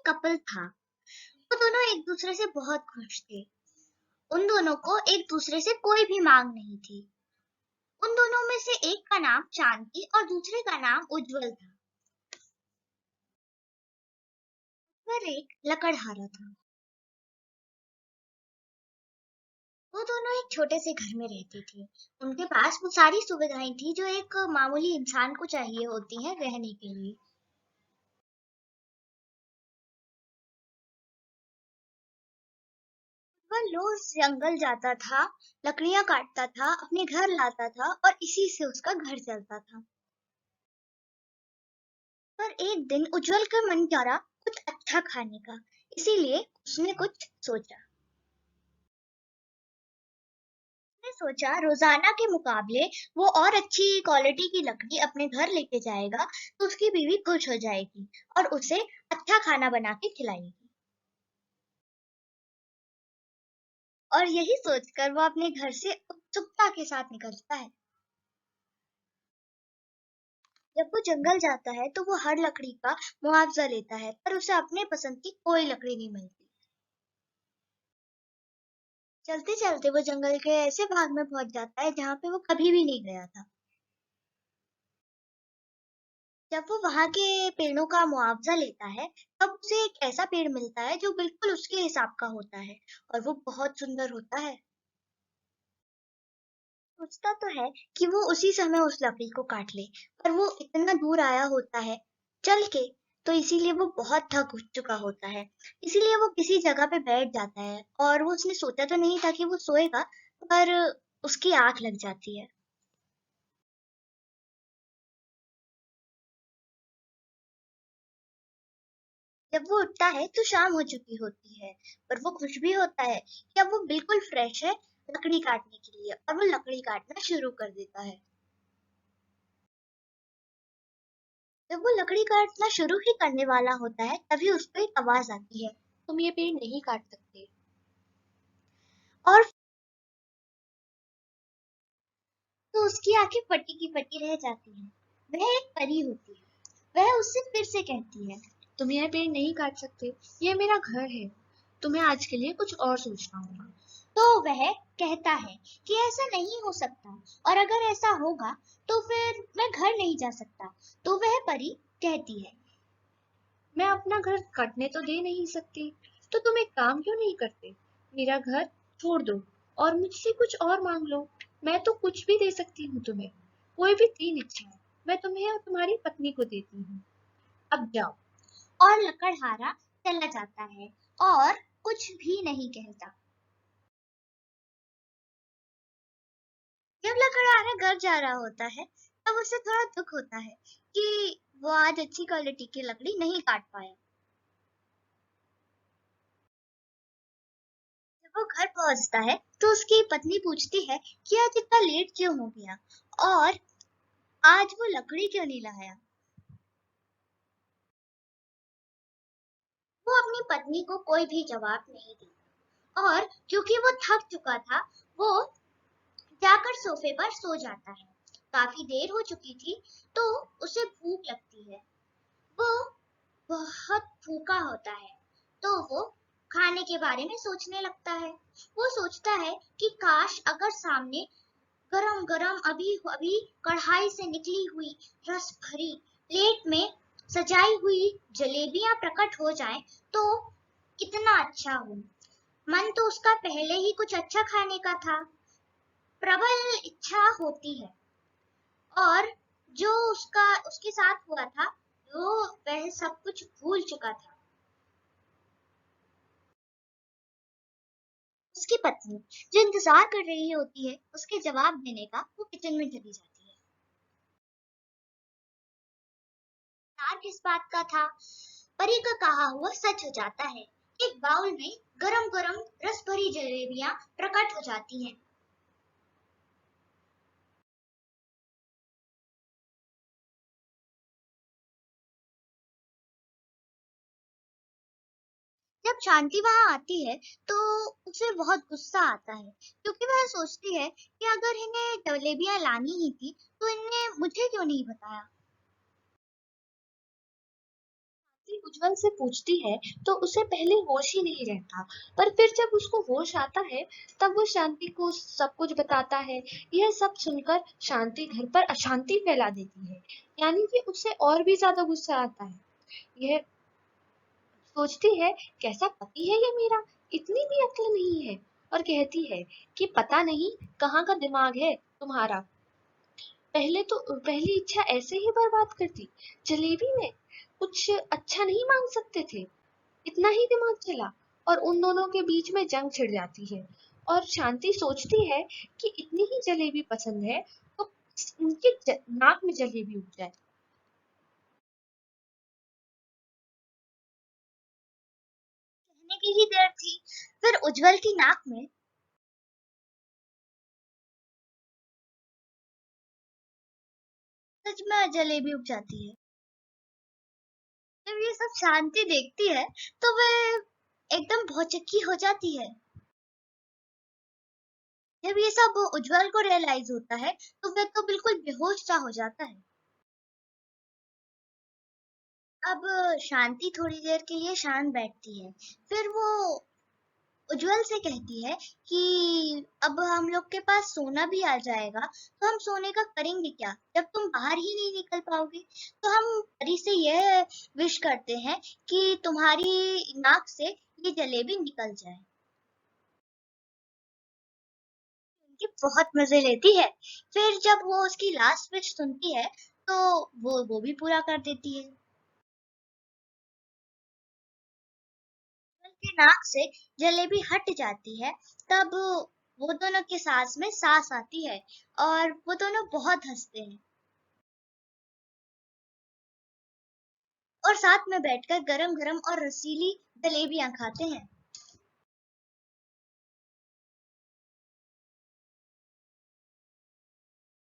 एक कपल था। वो दोनों एक दूसरे से बहुत खुश थे। उन दोनों को एक दूसरे से कोई भी मांग नहीं थी। उन दोनों में से एक का नाम चांदी और दूसरे का नाम उज्जवल था। पर एक लकड़हारा था। वो दोनों एक छोटे से घर में रहते थे। उनके पास वो सारी सुविधाएं थी जो एक मामूली इंसान को चाहिए होती हैं रहने के लिए। वह रोज जंगल जाता था, लकड़ियां काटता था, अपने घर लाता था और इसी से उसका घर चलता था। पर एक दिन उज्जवल का मन करा कुछ अच्छा खाने का, इसीलिए उसने कुछ सोचा। उसने सोचा रोजाना के मुकाबले वो और अच्छी क्वालिटी की लकड़ी अपने घर लेके जाएगा तो उसकी बीवी खुश हो जाएगी और उसे अच्छा खाना बना के खिलाएगी। और यही सोचकर वो अपने घर से उत्सुकता के साथ निकलता है। जब वो जंगल जाता है तो वो हर लकड़ी का मुआवजा लेता है, पर उसे अपने पसंद की कोई लकड़ी नहीं मिलती। चलते चलते वो जंगल के ऐसे भाग में पहुंच जाता है जहाँ पे वो कभी भी नहीं गया था। जब वो वहां के पेड़ों का मुआवजा लेता है, तब उसे एक ऐसा पेड़ मिलता है जो बिल्कुल उसके हिसाब का होता है और वो बहुत सुंदर होता है। सोचता तो है कि वो उसी समय उस लकड़ी को काट ले, पर वो इतना दूर आया होता है चल के, तो इसीलिए वो बहुत थक चुका होता है। इसीलिए वो किसी जगह पे बैठ जाता है और वो उसने सोचा तो नहीं था कि वो सोएगा, पर उसकी आंख लग जाती है। जब वो उठता है तो शाम हो चुकी होती है, पर वो खुश भी होता है कि अब वो बिल्कुल फ्रेश है लकड़ी काटने के लिए, और वो लकड़ी काटना शुरू कर देता है। जब वो लकड़ी काटना शुरू ही करने वाला होता है तभी उसको एक आवाज आती है, तुम ये पेड़ नहीं काट सकते। और तो उसकी आंखें फटी की फटी रह जाती हैं। वह एक परी होती है। वह उससे फिर से कहती है, तुम यह पेड़ नहीं काट सकते, यह मेरा घर है, तुम्हें आज के लिए कुछ और सोचना होगा। तो वह कहता है कि ऐसा नहीं हो सकता, और अगर ऐसा होगा तो फिर मैं घर नहीं जा सकता। तो वह परी कहती है, मैं अपना घर कटने तो दे नहीं सकती, तो तुम एक काम क्यों नहीं करते, मेरा घर छोड़ दो और मुझसे कुछ और मांग लो। मैं तो कुछ भी दे सकती हूँ तुम्हें, कोई भी 3 इच्छाएं मैं तुम्हें और तुम्हारी पत्नी को देती हूँ। अब जाओ। और लकड़हारा चला जाता है और कुछ भी नहीं कहता। जब लकड़हारा घर जा रहा होता है तब उसे थोड़ा दुख होता है कि वो आज अच्छी क्वालिटी की लकड़ी नहीं काट पाया। जब वो घर पहुंचता है तो उसकी पत्नी पूछती है कि आज इतना लेट क्यों हो गया और आज वो लकड़ी क्यों नहीं लाया। वो अपनी पत्नी को कोई भी जवाब नहीं देता और क्योंकि वो थक चुका था, वो जाकर सोफे पर सो जाता है। काफी देर हो चुकी थी तो उसे भूख लगती है। वो बहुत भूखा होता है तो वो खाने के बारे में सोचने लगता है। वो सोचता है कि काश अगर सामने गरम गरम अभी अभी कढ़ाई से निकली हुई रस भरी प्लेट में सजाई हुई जलेबियां प्रकट हो जाएं तो कितना अच्छा हो। मन तो उसका पहले ही कुछ अच्छा खाने का था, प्रबल इच्छा होती है। और जो उसके साथ हुआ था, वो वह सब कुछ भूल चुका था। उसकी पत्नी जो इंतजार कर रही होती है उसके जवाब देने का, वो किचन में चली जाती है। इंतजार किस बात का था, परी का कहा हुआ सच हो जाता है। एक बाउल में गरम गरम रस भरी जलेबियां प्रकट हो जाती हैं। जब शांति वहां आती है तो उसे बहुत गुस्सा आता है, क्योंकि वह सोचती है कि अगर इन्हें जलेबियां लानी ही थी तो इन्हें मुझे क्यों नहीं बताया। उज्जवल से पूछती है तो उसे पहले होश ही नहीं रहता, पर फिर जब उसको होश आता है तब वो शांति को सब कुछ बताता है। यह सब सुनकर शांति घर पर अशांति फैला देती है, यानी कि उसे और भी ज्यादा गुस्सा आता है। यह सोचती है कैसा पति है ये मेरा, इतनी भी अक्ल नहीं है, और कहती है कि पता नहीं कहाँ का दिमाग है तुम्हारा, पहली इच्छा ऐसे ही बर्बाद कर दी। जलेबी में कुछ अच्छा नहीं मांग सकते थे, इतना ही दिमाग चला, और उन दोनों के बीच में जंग छिड़ जाती है। और शांति सोचती है कि इतनी ही जलेबी पसंद है तो उनके नाक में जलेबी उग जाए। कहने की ही देर थी, फिर उज्जवल की नाक में सच में जलेबी उग जाती है। जब ये सब शांति देखती है तो वह एकदम भौचक्की हो जाती है। जब ये सब उज्जवल को रियलाइज होता है तो वह तो बिल्कुल बेहोश सा हो जाता है। अब शांति थोड़ी देर के लिए शांत बैठती है, फिर वो उज्जवल से कहती है कि अब हम लोग के पास सोना भी आ जाएगा तो हम सोने का करेंगे क्या जब तुम बाहर ही नहीं निकल पाओगे। तो हम परी से यह विश करते हैं कि तुम्हारी नाक से ये जलेबी निकल जाए। उनकी बहुत मजे लेती है। फिर जब वो उसकी लास्ट विश सुनती है तो वो भी पूरा कर देती है। उनकी नाक से जलेबी हट जाती है, तब वो दोनों के सांस में सांस आती है और वो दोनों बहुत हंसते हैं और साथ में बैठकर गरम गरम और रसीली जलेबियां खाते हैं।